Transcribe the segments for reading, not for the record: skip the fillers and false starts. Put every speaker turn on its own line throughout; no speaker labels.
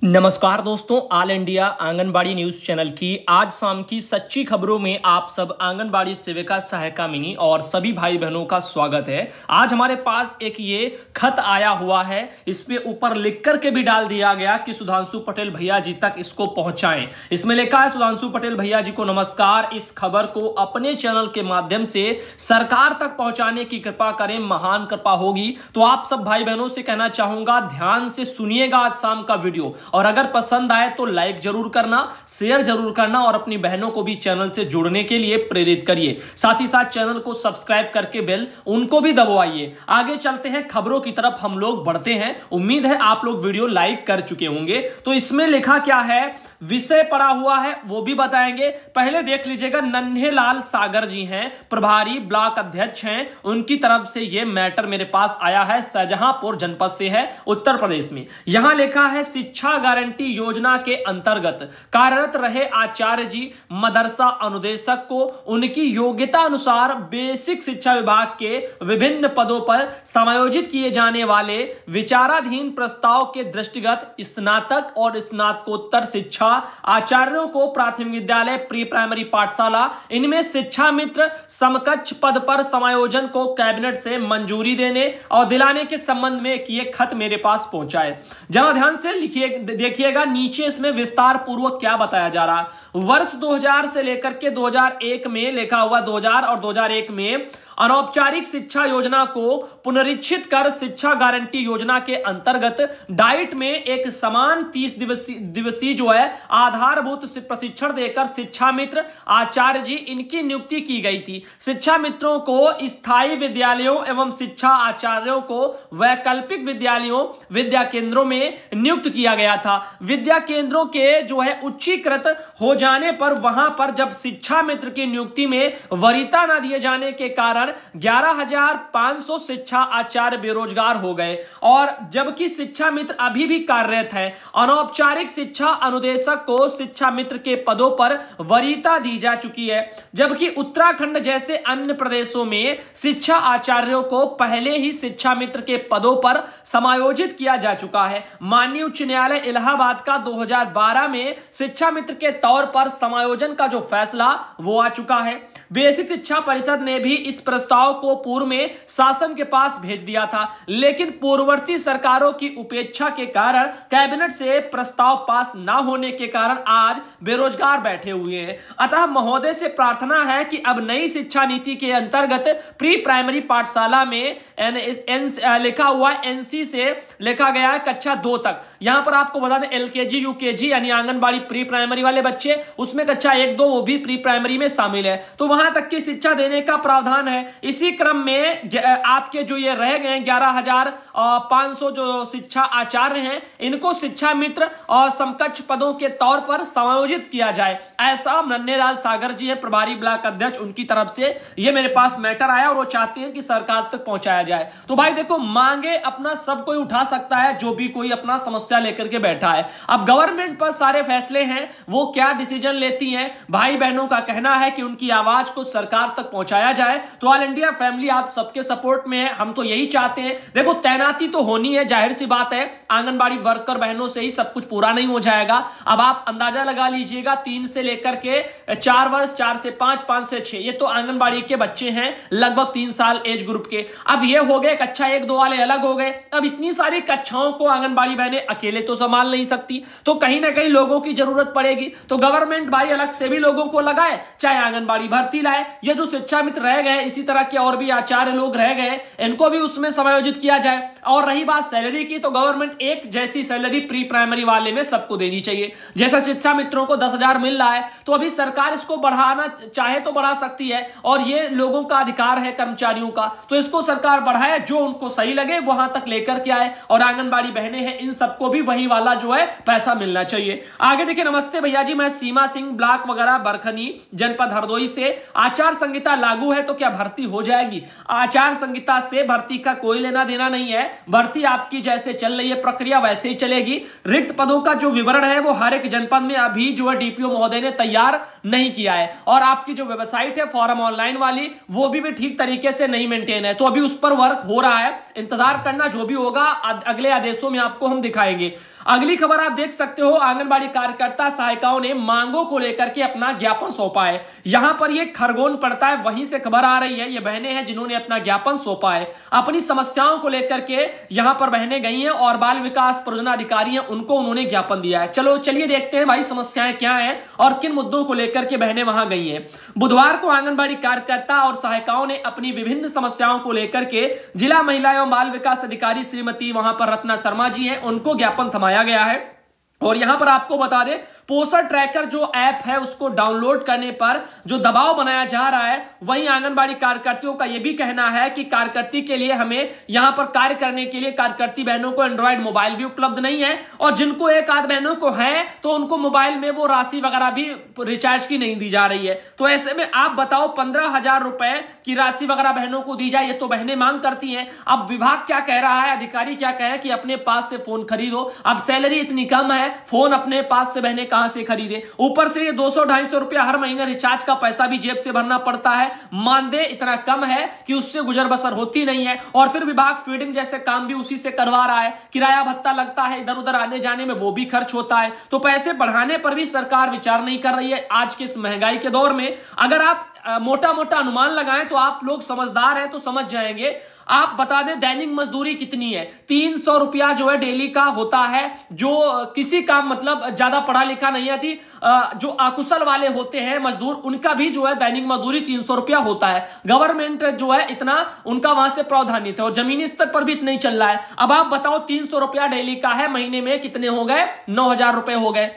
नमस्कार दोस्तों, all India anganwadi news channel की आज शाम की सच्ची खबरों में आप सब आंगनबाड़ी सेविका, सहायिका मिनी और सभी भाई बहनों का स्वागत है। आज हमारे पास एक ये खत आया हुआ है, इसमें ऊपर लिख करके भी डाल दिया गया कि सुधांशु पटेल भैया जी तक इसको पहुंचाएं। इसमें लिखा है, सुधांशु पटेल भैया जी को नमस्कार, इस खबर को अपने चैनल के माध्यम से सरकार तक पहुंचाने की कृपा करें, महान कृपा होगी। तो आप सब भाई बहनों से कहना चाहूंगा, ध्यान से सुनिएगा आज शाम का वीडियो, और अगर पसंद आए तो लाइक जरूर करना, शेयर जरूर करना और अपनी बहनों को भी चैनल से जुड़ने के लिए प्रेरित करिए। साथ ही साथ चैनल को सब्सक्राइब करके बेल उनको भी दबाइए। आगे चलते हैं, खबरों की तरफ हम लोग बढ़ते हैं। उम्मीद है आप लोग वीडियो लाइक कर चुके होंगे। तो इसमें लिखा क्या है, विषय पड़ा हुआ है वो भी बताएंगे। पहले देख लीजिएगा, नन्हेलाल सागर जी हैं, प्रभारी ब्लॉक अध्यक्ष हैं, उनकी तरफ से ये मैटर मेरे पास आया है। शाहजहांपुर जनपद से है, उत्तर प्रदेश में। यहां लिखा है, शिक्षा गारंटी योजना के अंतर्गत कार्यरत रहे आचार्य जी मदरसा अनुदेशक को उनकी योग्यता अनुसार बेसिक शिक्षा विभाग के विभिन्न पदों पर समायोजित किए जाने वाले विचाराधीन प्रस्ताव के दृष्टिगत स्नातक और स्नातकोत्तर शिक्षा आचार्यों को प्राथमिक विद्यालय, प्री प्राइमरी पाठशाला, इनमें शिक्षा मित्र समकक्ष पद पर समायोजन को कैबिनेट से मंजूरी देने और दिलाने के संबंध में एक ये खत मेरे पास पहुंचा है। जरा ध्यान से लिखिए, देखिएगा नीचे इसमें विस्तार पूर्वक क्या बताया जा रहा है। वर्ष 2000 से लेकर के 2001 में लिखा हुआ, 2000 और 2001 में अनौपचारिक शिक्षा योजना को पुनरीक्षित कर शिक्षा गारंटी योजना के अंतर्गत डाइट में एक समान 30 दिवसीय जो है आधारभूत प्रशिक्षण देकर शिक्षा मित्र आचार्य जी इनकी नियुक्ति की गई थी। शिक्षा मित्रों को स्थायी विद्यालयों एवं शिक्षा आचार्यों को वैकल्पिक विद्यालयों, विद्या केंद्रों में नियुक्त किया गया था। विद्या केंद्रों के जो है उच्चीकृत हो जाने पर वहां पर जब शिक्षा मित्र की नियुक्ति में वरीयता न दिए जाने के कारण 11,500 शिक्षा आचार्य बेरोजगार हो गए, और जबकि शिक्षा मित्र अभी भी कार्यरत हैं। अनौपचारिक शिक्षा अनुदेशक को शिक्षा मित्र के पदों पर वरीयता दी जा चुकी है, जबकि उत्तराखंड जैसे अन्य प्रदेशों में शिक्षा आचार्यों को पहले ही शिक्षा मित्र के पदों पर समायोजित किया जा चुका है। माननीय उच्च न्यायालय इलाहाबाद का 2012 में शिक्षा मित्र के तौर पर समायोजन का जो फैसला वो आ चुका है। बेसिक शिक्षा परिषद ने भी इस प्रस्ताव को पूर्व में शासन के पास भेज दिया था, लेकिन पूर्ववर्ती सरकारों की उपेक्षा के कारण कैबिनेट से प्रस्ताव पास न होने के कारण आज बेरोजगार बैठे हुए हैं। अतः महोदय से प्रार्थना है कि अब नई शिक्षा नीति के अंतर्गत प्री प्राइमरी पाठशाला में लिखा हुआ है, एनसी से लिखा गया है कक्षा 2 तक। यहां पर आपको बता दें, एलकेजी यूकेजी यानी आंगनबाड़ी प्री प्राइमरी वाले बच्चे, उसमें कक्षा 1-2 वो भी प्री प्राइमरी में शामिल है, तो वहां तक की शिक्षा देने का प्रावधान है। इसी क्रम में आपके जो ये रह गए 11,500 जो शिक्षा आचार्य हैं, इनको शिक्षा मित्र और समकक्ष पदों के तौर पर समायोजित किया जाए, ऐसा नन्हेलाल सागर जी है, प्रभारी ब्लॉक अध्यक्ष, उनकी तरफ से ये मेरे पास मैटर आया और वो चाहते हैं कि सरकार तक पहुंचाया जाए। तो भाई देखो, मांगे अपना सब कोई उठा सकता है, जो भी कोई अपना समस्या लेकर के बैठा है। अब गवर्नमेंट पर सारे फैसले हैं, वो क्या डिसीजन लेती है, भाई बहनों का कहना है कि उनकी आवाज को सरकार तक पहुंचाया जाए। तो ऑल इंडिया फैमिली आप सबके सपोर्ट में है, हम तो यही चाहते हैं। देखो, तैनाती तो होनी है, जाहिर सी बात है, आंगनबाड़ी वर्कर बहनों से ही सब कुछ पूरा नहीं हो जाएगा। अब आप अंदाजा लगा लीजिएगा, 3 से लेकर के 4 वर्ष, 4 से 5, 5 से 6, ये तो आंगनबाड़ी के बच्चे हैं, लगभग 3 साल एज ग्रुप के। अब ये हो गए कक्षा 1-2 वाले अलग हो गए। अब इतनी सारी कक्षाओं को आंगनबाड़ी बहनें अकेले तो संभाल नहीं सकती, तो कहीं ना कहीं लोगों की जरूरत पड़ेगी। तो गवर्नमेंट भाई अलग से भी लोगों को लगाए, चाहे आंगनबाड़ी भर्ती लाए। ये जो शिक्षा मित्र रह गए, इसी तरह के और भी आचार्य लोग रह गए, इनको भी उसमें समायोजित किया जाए। और रही बात सैलरी की, तो गवर्नमेंट एक जैसी सैलरी प्री प्राइमरी वाले में सबको देनी चाहिए। जैसा शिक्षा मित्रों को 10,000 मिल रहा है, तो अभी सरकार इसको बढ़ाना चाहे तो बढ़ा सकती है, और ये लोगों का अधिकार है, कर्मचारियों का, तो इसको सरकार बढ़ाए, जो उनको सही लगे वहां तक लेकर के आए। और आंगनबाड़ी बहनें हैं, इन सबको भी वही वाला जो है पैसा मिलना चाहिए। आगे देखिए, नमस्ते भैया जी, मैं सीमा सिंह, ब्लॉक वगैरह बरखनी, जनपद हरदोई से। आचार संहिता लागू है तो क्या भर्ती हो जाएगी? आचार संहिता से भर्ती का कोई लेना देना नहीं है। भर्ती आपकी जैसे चल रही है प्रक्रिया वैसे ही चलेगी। रिक्त पदों का जो विवरण है वो हर एक जनपद में अभी जो है डीपीओ महोदय ने तैयार नहीं किया है, और आपकी जो वेबसाइट है फॉर्म ऑनलाइन वाली, वो भी ठीक तरीके से नहीं मेंटेन है, तो अभी उस पर वर्क हो रहा है। इंतजार करना, जो भी होगा अगले आदेशों में आपको हम दिखाएंगे। अगली खबर आप देख सकते हो, आंगनबाड़ी कार्यकर्ता सहायिकाओं ने मांगों को लेकर के अपना ज्ञापन सौंपा है। यहां पर ये खरगोन पड़ता है, वहीं से खबर आ रही है। ये बहनें हैं जिन्होंने अपना ज्ञापन सौंपा है, अपनी समस्याओं को लेकर के यहां पर बहनें गई हैं और बाल विकास परियोजना अधिकारी हैं उनको उन्होंने ज्ञापन दिया है। चलो चलिए देखते हैं भाई समस्याएं क्या हैं और किन मुद्दों को लेकर के बहनें वहां गई हैं। बुधवार को आंगनबाड़ी कार्यकर्ता और सहायिकाओं ने अपनी विभिन्न समस्याओं को लेकर के जिला महिला एवं बाल विकास अधिकारी श्रीमती वहां पर रत्ना शर्मा जी हैं उनको ज्ञापन थमाया गया है। और यहां पर आपको बता दें, पोषण ट्रैकर जो ऐप है उसको डाउनलोड करने पर जो दबाव बनाया जा रहा है, वहीं आंगनबाड़ी कार्यकर्तियों का यह भी कहना है कि कार्यकर्ती के लिए हमें यहां पर कार्य करने के लिए कार्यकर्ती बहनों को एंड्रॉयड मोबाइल भी उपलब्ध नहीं है, और जिनको एक आध बहनों को है तो उनको मोबाइल में वो राशि वगैरह भी रिचार्ज की नहीं दी जा रही है। तो ऐसे में आप बताओ 15,000 रुपए की राशि वगैरह बहनों को दी जाए, ये तो बहनें मांग करती हैं। अब विभाग क्या कह रहा है, अधिकारी क्या कह रहे हैं कि अपने पास से फोन खरीदो। अब सैलरी इतनी कम है, फोन अपने पास से बहनें कहां से खरीदे, ऊपर से ये 200-250 रुपया हर महीने रिचार्ज का पैसा भी जेब से भरना पड़ता है। मानदेय इतना कम है कि उससे गुजर बसर होती नहीं है, और फिर विभाग फीडिंग जैसे काम भी उसी से करवा रहा है। किराया भत्ता लगता है, इधर उधर आने जाने में वो भी खर्च होता है। तो पैसे बढ़ाने पर भी सरकार विचार नहीं कर रही है। आज के इस महंगाई के दौर में अगर आप मोटा मोटा अनुमान लगाएं तो आप लोग समझदार हैं तो समझ जाएंगे। आप बता दें दैनिक मजदूरी कितनी है, 300 रुपया जो है डेली का होता है। जो किसी का मतलब ज्यादा पढ़ा लिखा नहीं है, जो अकुशल वाले होते हैं मजदूर, उनका भी जो है दैनिक मजदूरी 300 रुपया होता है। गवर्नमेंट जो है इतना उनका वहां से प्रावधानित है, और जमीनी स्तर पर भी इतना ही चल रहा है। अब आप बताओ 300 रुपया डेली का है, महीने में कितने हो गए, 9,000 रुपए हो गए।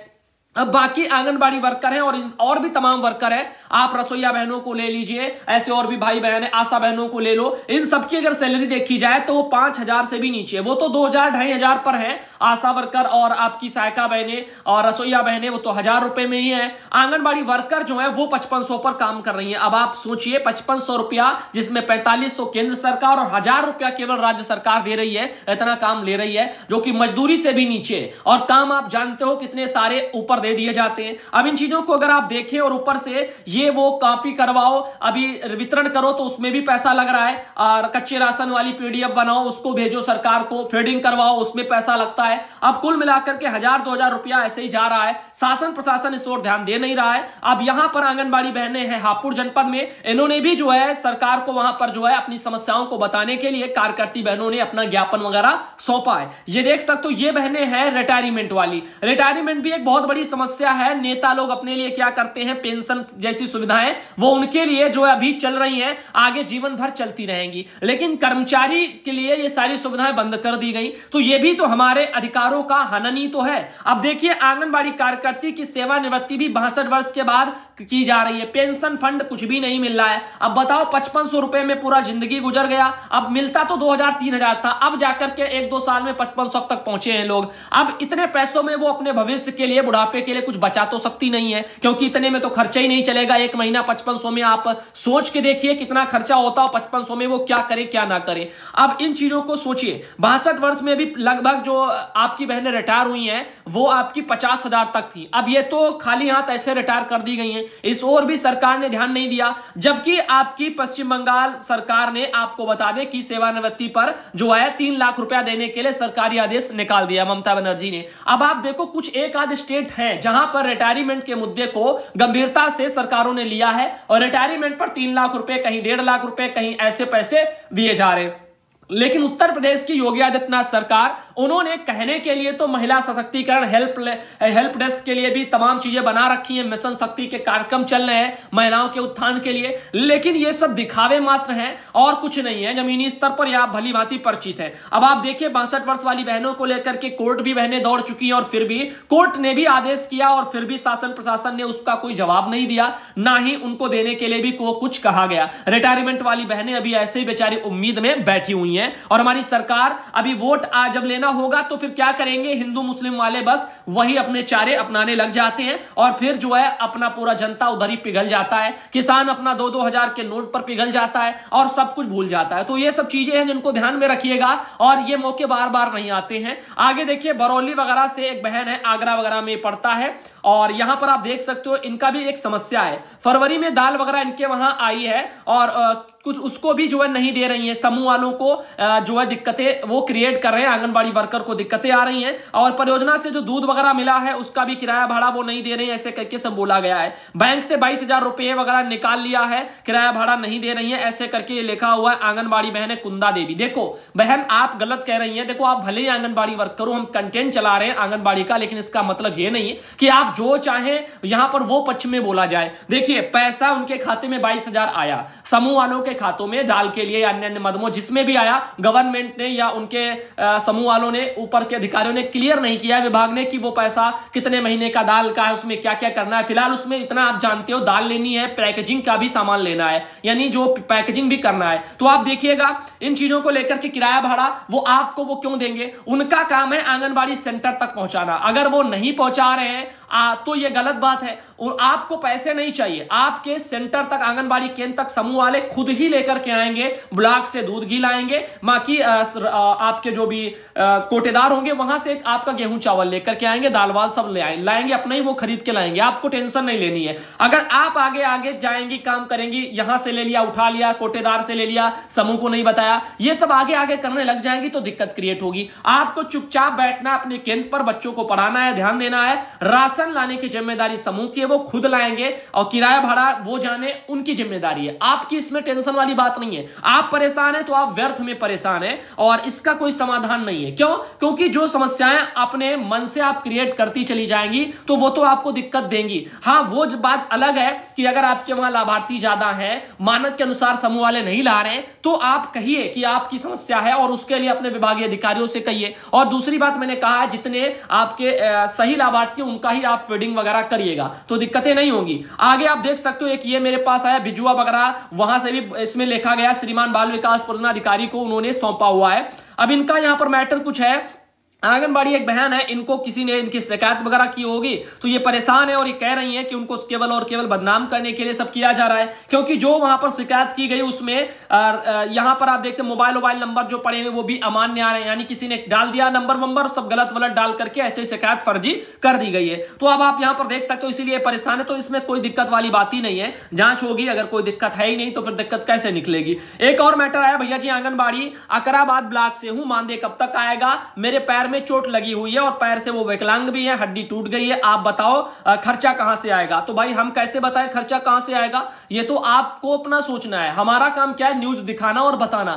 अब बाकी आंगनबाड़ी वर्कर हैं और भी तमाम वर्कर हैं, आप रसोईया बहनों को ले लीजिए, ऐसे और भी भाई बहन है, आशा बहनों को ले लो। इन सबकी अगर सैलरी देखी जाए तो वो 5,000 से भी नीचे है, वो तो 2,000-2,500 पर है। आशा वर्कर और आपकी सहायिका बहनें और रसोईया बहनें वो तो 1,000 रुपए में ही है। आंगनबाड़ी वर्कर जो है वो 5,500 पर काम कर रही है। अब आप सोचिए 5,500 रुपया, जिसमें 4,500 केंद्र सरकार और 1,000 रुपया केवल राज्य सरकार दे रही है, इतना काम ले रही है जो कि मजदूरी से भी नीचे है। और काम आप जानते हो कितने सारे ऊपर दे दिए जाते हैं। अब इन चीजों को अगर आप देखें और ऊपर से ये वो कॉपी करवाओ, अभी वितरण करो तो उसमें भी पैसा लग रहा है, और कच्चे राशन वाली पीडीएफ बनाओ उसको भेजो सरकार को, फीडिंग करवाओ उसमें पैसा लगता है। अब कुल मिलाकर के 1,000-2,000 रुपया ऐसे ही जा रहा है। शासन प्रशासन इस ओर ध्यान दे नहीं रहा है। अब यहां पर आंगनबाड़ी बहनें हैं हापुड़ जनपद में, इन्होंने भी जो है सरकार को वहां पर जो है अपनी समस्याओं को बताने के लिए कार्यकर्ती बहनों ने अपना ज्ञापन वगैरह सौंपा है। ये देख सकते हो, ये बहनें हैं रिटायरमेंट वाली। रिटायरमेंट भी एक बहुत बड़ी समस्या है। नेता लोग अपने लिए क्या करते हैं, पेंशन जैसी सुविधाएं वो उनके लिए जो है अभी चल रही हैं, आगे जीवन भर चलती रहेंगी, लेकिन कर्मचारी के लिए ये सारी सुविधाएं बंद कर दी गई। तो ये भी तो हमारे अधिकारों का हनन ही तो है। अब देखिए आंगनबाड़ी कार्यकर्ती की सेवानिवृत्ति भी 62 वर्ष के बाद की जा रही है। पेंशन फंड कुछ भी नहीं मिल रहा है। अब बताओ 5,500 रुपए में पूरा जिंदगी गुजर गया। अब मिलता तो 2,000-3,000 था, अब जाकर के 1-2 साल में 5,500 तक पहुंचे हैं लोग। अब इतने पैसों में वो अपने भविष्य के लिए, बुढ़ापे के लिए कुछ बचा तो सकती नहीं है, क्योंकि इतने में तो खर्चा ही नहीं चलेगा। एक महीना 5,500 में आप सोच के देखिए कितना खर्चा होता हो 5,500 में, वो क्या करे क्या ना करे। अब इन चीजों को सोचिए। 62 वर्ष में भी लगभग जो आपकी बहनें रिटायर हुई हैं वो आपकी 50,000 तक थी। अब ये तो खाली हाथ ऐसे रिटायर कर दी गई हैं, इस ओर भी सरकार ने ध्यान नहीं दिया। जबकि आपकी पश्चिम बंगाल सरकार ने, आपको बता दें कि सेवानिवृत्ति पर जो है 3 लाख रुपया देने के लिए सरकारी आदेश निकाल दिया ममता बनर्जी ने। अब आप देखो कुछ एक आध स्टेट है जहां पर रिटायरमेंट के मुद्दे को गंभीरता से सरकारों ने लिया है, और रिटायरमेंट पर 3 लाख रुपए, कहीं 1.5 लाख रुपए, कहीं ऐसे पैसे दिए जा रहे हैं। लेकिन उत्तर प्रदेश की योगी आदित्यनाथ सरकार, उन्होंने कहने के लिए तो महिला सशक्तिकरण हेल्प डेस्क के लिए भी तमाम चीजें बना रखी हैं, मिशन शक्ति के कार्यक्रम चल रहे हैं महिलाओं के उत्थान के लिए, लेकिन ये सब दिखावे मात्र हैं और कुछ नहीं है। जमीनी स्तर पर यह भली भांति परिचित है। अब आप देखिए 62 वर्ष वाली बहनों को लेकर के कोर्ट भी बहनें दौड़ चुकी हैं, और फिर भी कोर्ट ने भी आदेश किया और फिर भी शासन प्रशासन ने उसका कोई जवाब नहीं दिया, ना ही उनको देने के लिए भी कुछ कहा गया। रिटायरमेंट वाली बहनें अभी ऐसे ही बेचारी उम्मीद में बैठी हुई हैं। और हमारी सरकार अभी वोट जब लेना होगा तो फिर क्या करेंगे, हिंदू मुस्लिम वाले बस वही अपने चारे अपनाने लग जाते हैं, और फिर जो है अपना पूरा जनता उधर ही पिघल जाता है। किसान अपना 2-2 हजार के नोट पर पिघल जाता है और सब कुछ भूल जाता है। तो ये सब चीजें हैं जिनको ध्यान में रखिएगा, और ये मौके बार बार नहीं आते हैं। आगे देखिए बरौली वगैरह से एक बहन है, आगरा वगैरह में पड़ता है, और यहां पर आप देख सकते हो इनका भी एक समस्या है। फरवरी में दाल वगैरह इनके वहां आई है, और कुछ उसको भी जो है नहीं दे रही है। समूह वालों को जो है दिक्कतें वो क्रिएट कर रहे हैं, आंगनबाड़ी वर्कर को दिक्कतें आ रही हैं। और परियोजना से जो दूध वगैरह मिला है उसका भी किराया भाड़ा वो नहीं दे रहे हैं, ऐसे करके सब बोला गया है। बैंक से 22,000 रुपए वगैरह निकाल लिया है, किराया भाड़ा नहीं दे रही है, ऐसे करके ये लिखा हुआ है आंगनबाड़ी बहन है कुंदा देवी। देखो बहन आप गलत कह रही हैं। देखो आप भले ही आंगनबाड़ी वर्कर हो, हम कंटेंट चला रहे हैं आंगनबाड़ी का, लेकिन इसका मतलब ये नहीं है कि आप जो चाहें यहां पर वो पक्ष में बोला जाए। देखिए पैसा उनके खाते में 22,000 आया, समूह वालों के खातों में दाल के लिए अन्य अन्य मदमों जिसमें भी आया, गवर्नमेंट ने या उनके समूह वालों ने, ऊपर के अधिकारियों ने क्लियर नहीं किया है विभाग ने कि वो पैसा कितने महीने का दाल का है, उसमें क्या क्या करना है। फिलहाल उसमें इतना आप जानते हो दाल लेनी है, पैकेजिंग का भी सामान लेना है, यानी जो पैकेजिंग भी करना है। तो आप देखिएगा इन चीजों को लेकर के किराया भाड़ा वो आपको वो क्यों देंगे? उनका काम है आंगनबाड़ी सेंटर तक पहुंचाना। अगर वो नहीं पहुंचा रहे हैं तो ये गलत बात है। और आपको पैसे नहीं चाहिए, आपके सेंटर तक, आंगनबाड़ी केंद्र तक समूह वाले खुद ही लेकर के आएंगे, ब्लॉक से दूध घी लाएंगे, बाकी आपके जो भी कोटेदार होंगे वहां से आपका गेहूं चावल लेकर के आएंगे, दाल वाल सब लाएंगे, अपना ही वो खरीद के लाएंगे। आपको टेंशन नहीं लेनी है। अगर आप आगे आगे जाएंगी, काम करेंगी, यहां से ले लिया, उठा लिया, कोटेदार से ले लिया, समूह को नहीं बताया, ये सब आगे आगे करने लग जाएंगी तो दिक्कत क्रिएट होगी। आपको चुपचाप बैठना, अपने केंद्र पर बच्चों को पढ़ाना है, ध्यान देना है। राशन लाने की जिम्मेदारी समूह की है, वो खुद लाएंगे, और किराया भाड़ा वो जाने, उनकी जिम्मेदारी है। आपकी इसमें टेंशन वाली बात नहीं है। आप परेशान है तो आप व्यर्थ में परेशान है, और इसका कोई समाधान नहीं है। क्यों? क्योंकि जो समस्याएं अपने मन से आप क्रिएट करती चली जाएंगी तो वो तो आपको दिक्कत देंगी। हाँ, वो बात अलग है कि अगर आपके वहां लाभार्थी ज्यादा है, मानक के अनुसार समूह वाले नहीं ला रहे हैं, तो आप कहिए कि आपकी समस्या है और उसके लिए अपने विभागीय अधिकारियों से कहिए। और दूसरी बात मैंने कहा है, जितने आपके सही लाभार्थी उनका ही आप फीडिंग वगैरह करिएगा तो दिक्कतें नहीं होंगी। आगे आप देख सकते हो, एक ये मेरे पास आया बिजुआ वगैरह, वहां से भी इसमें लिखा गया श्रीमान बाल विकास परियोजना अधिकारी को उन्होंने सौंपा हुआ है। अब इनका यहां पर मैटर कुछ है, आंगनबाड़ी एक बहन है, इनको किसी ने इनकी शिकायत वगैरह की होगी तो ये परेशान है, और ये कह रही हैं कि उनको केवल और केवल बदनाम करने के लिए सब किया जा रहा है। क्योंकि जो वहां पर शिकायत की गई उसमें यहां पर आप देखते हैं मोबाइल नंबर जो पड़े हुए वो भी अमान्य आ रहे हैं, यानी किसी ने डाल दिया नंबर सब गलत वलत डाल करके ऐसे शिकायत फर्जी कर दी गई है। तो अब आप यहां पर देख सकते हो, इसीलिए परेशान है। तो इसमें कोई दिक्कत वाली बात ही नहीं है, जांच होगी। अगर कोई दिक्कत है ही नहीं तो फिर दिक्कत कैसे निकलेगी? एक और मैटर आया, भैया जी आंगनबाड़ी अकराबाद ब्लॉक से हूं, मानदेय कब तक आएगा? मेरे पैर में चोट लगी हुई है और पैर से वो विकलांग भी है, हड्डी टूट गई है, आप बताओ खर्चा कहां से आएगा? तो भाई हम कैसे बताएं खर्चा कहां से आएगा? ये तो आपको अपना सोचना है। हमारा काम क्या है? न्यूज दिखाना और बताना।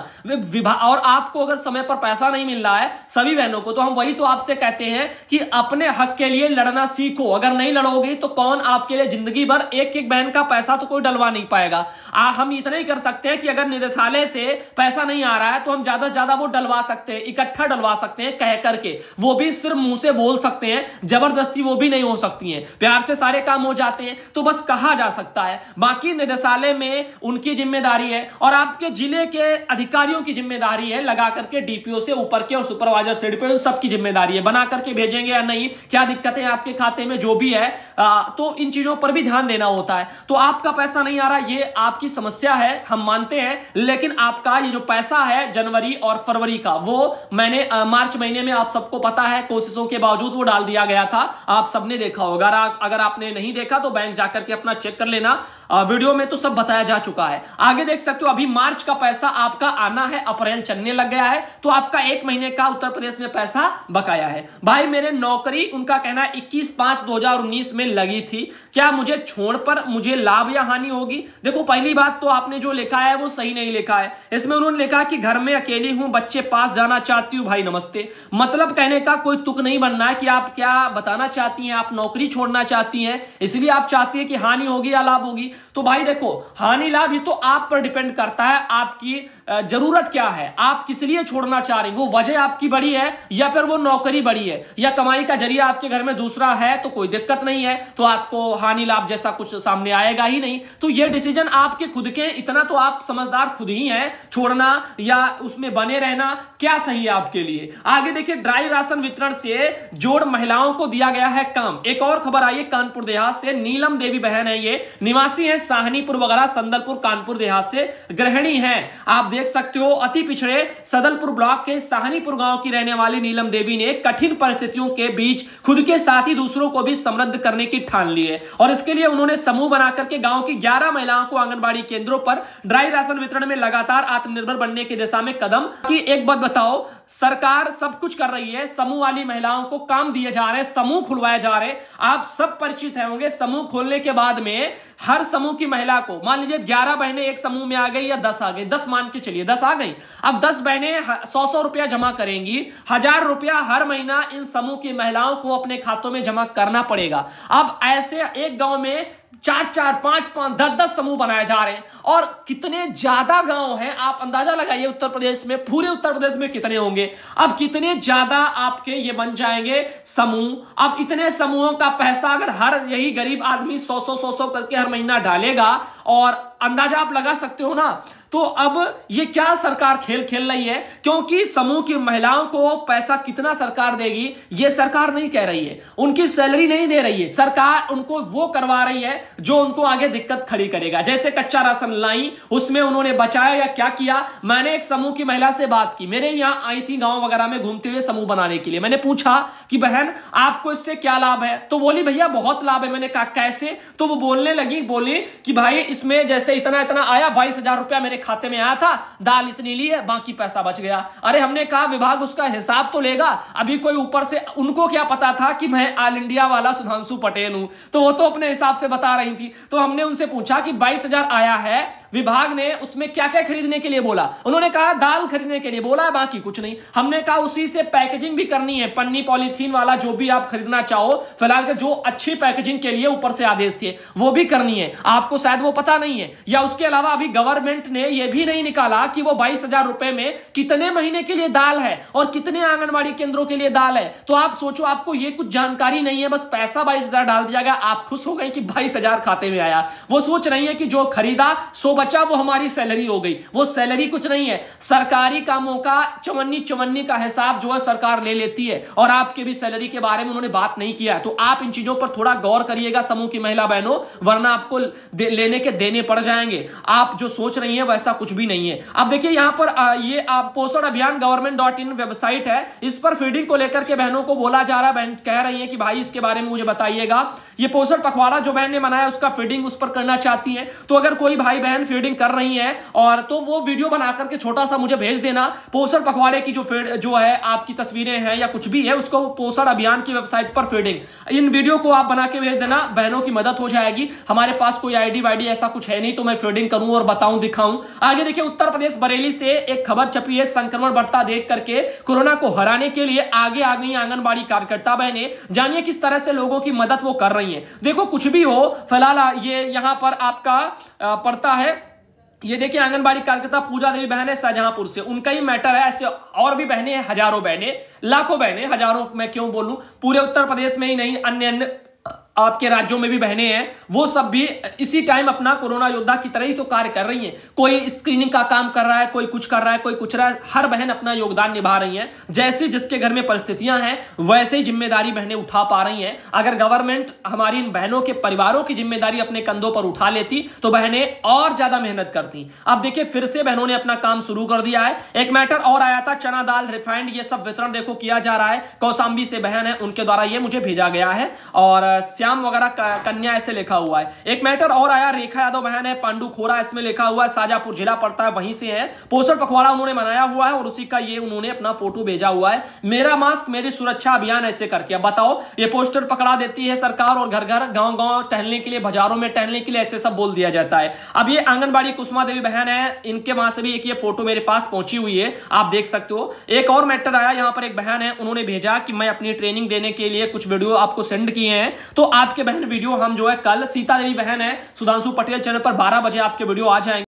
और आपको अगर समय पर पैसा नहीं मिल रहा है सभी बहनों को, तो हम वही तो आपसे कहते हैं कि अपने हक के लिए लड़ना सीखो। अगर नहीं लड़ोगे तो कौन आपके लिए जिंदगी भर एक एक बहन का पैसा तो कोई डलवा नहीं पाएगा। हम इतना ही कर सकते हैं कि अगर निदेशालय से पैसा नहीं आ रहा है तो हम ज्यादा से ज्यादा वो डलवा सकते हैं, इकट्ठा डलवा सकते हैं कह करके। वो भी सिर्फ मुंह से बोल सकते हैं, जबरदस्ती वो भी नहीं हो सकती हैं, प्यार से सारे काम हो जाते हैं, तो बस कहा जा सकता है। बाकी निदेशालय में उनकी जिम्मेदारी है और आपके जिले के अधिकारियों की जिम्मेदारी है, लगा करके डीपीओ से ऊपर के और सुपरवाइजर से डीपीओ सबकी जिम्मेदारी है, बना करके भेजेंगे या नहीं, क्या दिक्कतें आपके खाते में जो भी है, तो इन चीजों पर भी ध्यान देना होता है। तो आपका पैसा नहीं आ रहा, ये आपकी समस्या है, हम मानते हैं, लेकिन आपका ये जो पैसा है जनवरी और फरवरी का, वो मैंने मार्च महीने में, आप सबको पता है, कोशिशों के बावजूद वो डाल दिया गया था, आप सबने देखा होगा। अगर आपने नहीं देखा तो बैंक जाकर के अपना चेक कर लेना, वीडियो में तो सब बताया जा चुका है। आगे देख सकते हो, अभी मार्च का पैसा आपका आना है, अप्रैल चलने लग गया है, तो आपका एक महीने का उत्तर प्रदेश में पैसा बकाया है। भाई मेरे नौकरी, उनका कहना है 21/5/2019 में लगी थी, क्या मुझे छोड़ पर मुझे लाभ या हानि होगी? देखो पहली बात तो आपने जो लिखा है वो सही नहीं लिखा है। इसमें उन्होंने लिखा कि घर में अकेली हूं, बच्चे पास जाना चाहती हूं। भाई नमस्ते, मतलब कहने का कोई तुक नहीं बनना है कि आप क्या बताना चाहती हैं, आप नौकरी छोड़ना चाहती हैं, इसलिए आप चाहती हैं कि हानि होगी या लाभ होगी। तो भाई देखो, हानि लाभ ये तो आप पर डिपेंड करता है, आपकी जरूरत क्या है, आप किस लिए छोड़ना चाह रही, वो वजह आपकी बड़ी है या फिर वो नौकरी बड़ी है या कमाई का जरिया आपके घर में दूसरा है, तो कोई दिक्कत नहीं है, तो आपको हानि लाभ जैसा कुछ सामने आएगा ही नहीं। तो ये डिसीजन आपके खुद के, इतना तो आप समझदार खुद ही हैं, छोड़ना या उसमें बने रहना क्या सही है आपके लिए। आगे देखिए, ड्राई राशन वितरण से जोड़ महिलाओं को दिया गया है काम। एक और खबर आई है कानपुर देहात से, नीलम देवी बहन है, ये निवासी है साहनीपुर वगैरह, संदलपुर, कानपुर देहात से, गृहिणी है। आप देख सकते हो अति पिछड़े सदलपुर ब्लॉक के साहनीपुर गांव की रहने वाली नीलम देवी ने कठिन परिस्थितियों के बीच खुद के साथ ही दूसरों को भी समृद्ध करने की ठान ली है और इसके लिए उन्होंने समूह बनाकर के गांव की 11 महिलाओं को आंगनबाड़ी केंद्रों पर ड्राई राशन वितरण में लगातार आत्मनिर्भर बनने की दिशा में कदम की। एक बात बताओ, सरकार सब कुछ कर रही है, समूह वाली महिलाओं को काम दिए जा रहे हैं, समूह खुलवाए जा रहे हैं। आप सब परिचित होंगे, समूह खोलने के बाद में हर समूह की महिला को, मान लीजिए 11 बहनें एक समूह में आ गई या 10 आ गई, 10 मान के चलिए 10 आ गई, अब 10 बहनें 100 रुपया जमा करेंगी, 1000 रुपया हर महीना इन समूह की महिलाओं को अपने खातों में जमा करना पड़ेगा। अब ऐसे एक गांव में 4-4, 5-5, 10-10 समूह बनाए जा रहे हैं और कितने ज्यादा गांव हैं आप अंदाजा लगाइए उत्तर प्रदेश में, पूरे उत्तर प्रदेश में कितने होंगे। अब कितने ज्यादा आपके ये बन जाएंगे समूह। अब इतने समूहों का पैसा अगर हर यही गरीब आदमी 100-100 करके हर महीना डालेगा और अंदाजा आप लगा सकते हो ना, तो अब ये क्या सरकार खेल खेल रही है, क्योंकि समूह की महिलाओं को पैसा कितना सरकार देगी ये सरकार नहीं कह रही है, उनकी सैलरी नहीं दे रही है सरकार, उनको वो करवा रही है जो उनको आगे दिक्कत खड़ी करेगा। जैसे कच्चा राशन लाई, उसमें उन्होंने बचाया या क्या किया। मैंने एक समूह की महिला से बात की, मेरे यहां आई थी गांव वगैरह में घूमते हुए समूह बनाने के लिए। मैंने पूछा कि बहन आपको इससे क्या लाभ है, तो बोली भैया बहुत लाभ है। मैंने कहा कैसे, तो वो बोलने लगी, बोली कि भाई इसमें जैसे इतना इतना आया, 22,000 रुपया मेरे खाते में आया था, दाल इतनी ली है, बाकी पैसा बच गया। अरे हमने कहा विभाग उसका हिसाब तो लेगा, अभी कोई ऊपर से, उनको क्या पता था कि मैं ऑल इंडिया वाला सुधांशु पटेल हूं, तो वो तो अपने हिसाब से बता रही थी। तो हमने उनसे पूछा कि 22,000 आया है, विभाग ने उसमें क्या क्या खरीदने के लिए बोला। उन्होंने कहा दाल खरीदने के लिए बोला है, बाकी कुछ नहीं। हमने कहा उसी से पैकेजिंग भी करनी है, पन्नी पॉलीथीन वाला जो भी आप खरीदना चाहो, फिलहाल जो अच्छी पैकेजिंग के लिए ऊपर से आदेश थे वो भी करनी है, आपको शायद वो पता नहीं है। या उसके अलावा अभी गवर्नमेंट ने यह भी नहीं निकाला कि वो 22,000 रुपए में कितने महीने के लिए दाल है और कितने आंगनबाड़ी केंद्रों के लिए दाल है। तो आप सोचो, आपको ये कुछ जानकारी नहीं है, बस पैसा 22,000 डाल दिया गया, आप खुश हो गए कि 22,000 खाते में आया। वो सोच रही है कि जो खरीदा सो बचा, वो हमारी सैलरी हो गई। वो सैलरी कुछ नहीं है, सरकारी कामों का चवन्नी का हिसाब जो है सरकार ले लेती है और आपके भी सैलरी के बारे में उन्होंने बात नहीं किया। तो आप इन चीजों पर थोड़ा गौर करिएगा समूह की महिला बहनों, वरना आपको लेने के देने पड़ जाएंगे। आप जो सोच रही हैं वैसा कुछ भी नहीं है। अब देखिए यहां पर ये आप पोषण अभियान government.in वेबसाइट है, इस पर फीडिंग को लेकर के बहनों को बोला जा रहा है। बहन कह रही है कि भाई इसके बारे में मुझे बताइएगा। ये पोषण पखवाड़ा जो बहन ने बनाया उसका फीडिंग उस पर करना चाहती है, तो अगर कोई भाई बहन फीडिंग कर रही है और तो वो वीडियो बना करके छोटा सा मुझे भेज देना। पोषण पखवाड़े की जो है आपकी तस्वीरें हैं या कुछ भी है, उसको पोषण अभियान की वेबसाइट पर फीडिंग, इन वीडियो को आप बना के भेज देना, बहनों की मदद हो जाएगी। हमारे पास कोई आईडी वाईडी ऐसा कुछ है नहीं तो मैं फीडिंग करूं और बताऊं दिखाऊं। आगे देखिए उत्तर प्रदेश बरेली से एक खबर छपी है, संक्रमण बढ़ता देख करके कोरोना को हराने के लिए आगे आ गई आंगनबाड़ी कार्यकर्ता बहनें। जानिए किस तरह से लोगों की मदद वो कर रही हैं। देखो कुछ भी हो, फिलहाल ये यहां पर आपका पड़ता है, ये देखिए आंगनबाड़ी कार्यकर्ता पूजा देवी बहन है शाहजहांपुर से, उनका ही मैटर है। ऐसे और भी बहनें हैं, हजारों बहनें, लाखों बहनें, हजारों मैं क्यों बोलूं, पूरे उत्तर प्रदेश में ही नहीं अन्य आपके राज्यों में भी बहनें हैं, वो सब भी इसी टाइम अपना कोरोना योद्धा की तरह ही तो कार्य कर रही हैं। कोई स्क्रीनिंग का काम कर रहा है, कोई कुछ कर रहा है, कोई कुछ रहा है, हर बहन अपना योगदान निभा रही हैं। जैसे जिसके घर में परिस्थितियां हैं वैसे ही जिम्मेदारी बहनें उठा पा रही हैं। अगर गवर्नमेंट हमारी इन बहनों के परिवारों की जिम्मेदारी अपने कंधों पर उठा लेती तो बहनें और ज्यादा मेहनत करती। अब देखिए फिर से बहनों ने अपना काम शुरू कर दिया है। एक मैटर और आया था, चना दाल रिफाइंड ये सब वितरण देखो किया जा रहा है। कौशाम्बी से बहन है, उनके द्वारा ये मुझे भेजा गया है और श्याम वगैरह कन्या ऐसे लिखा हुआ है। एक मैटर और आया, रेखा यादव बहन है, पांडु खोरा इसमें लिखा हुआ है, शाजापुर जिला पड़ता है, वहीं से है। पोषण पखवाड़ा उन्होंने बनाया हुआ है और उसी का ये उन्होंने अपना फोटो भेजा हुआ है। मेरा मास्क मेरी सुरक्षा अभियान ऐसे करके। अब बताओ, ये पोस्टर पकड़ा देती है सरकार और घर घर गांव गांव टहलने के लिए, बाजारों में टहलने के लिए ऐसे सब बोल दिया जाता है। अब ये आंगनबाड़ी कुसुमा देवी बहन है, इनके वहां से भी एक ये फोटो मेरे पास पहुंची हुई है, आप देख सकते हो। एक और मैटर आया, यहां पर एक बहन है, उन्होंने भेजा कि मैं अपनी ट्रेनिंग देने के लिए कुछ वीडियो आपको सेंड किए हैं, तो आपके बहन वीडियो हम जो है कल, सीता देवी बहन है, सुधांशु पटेल चैनल पर 12 बजे आपके वीडियो आ जाएंगे।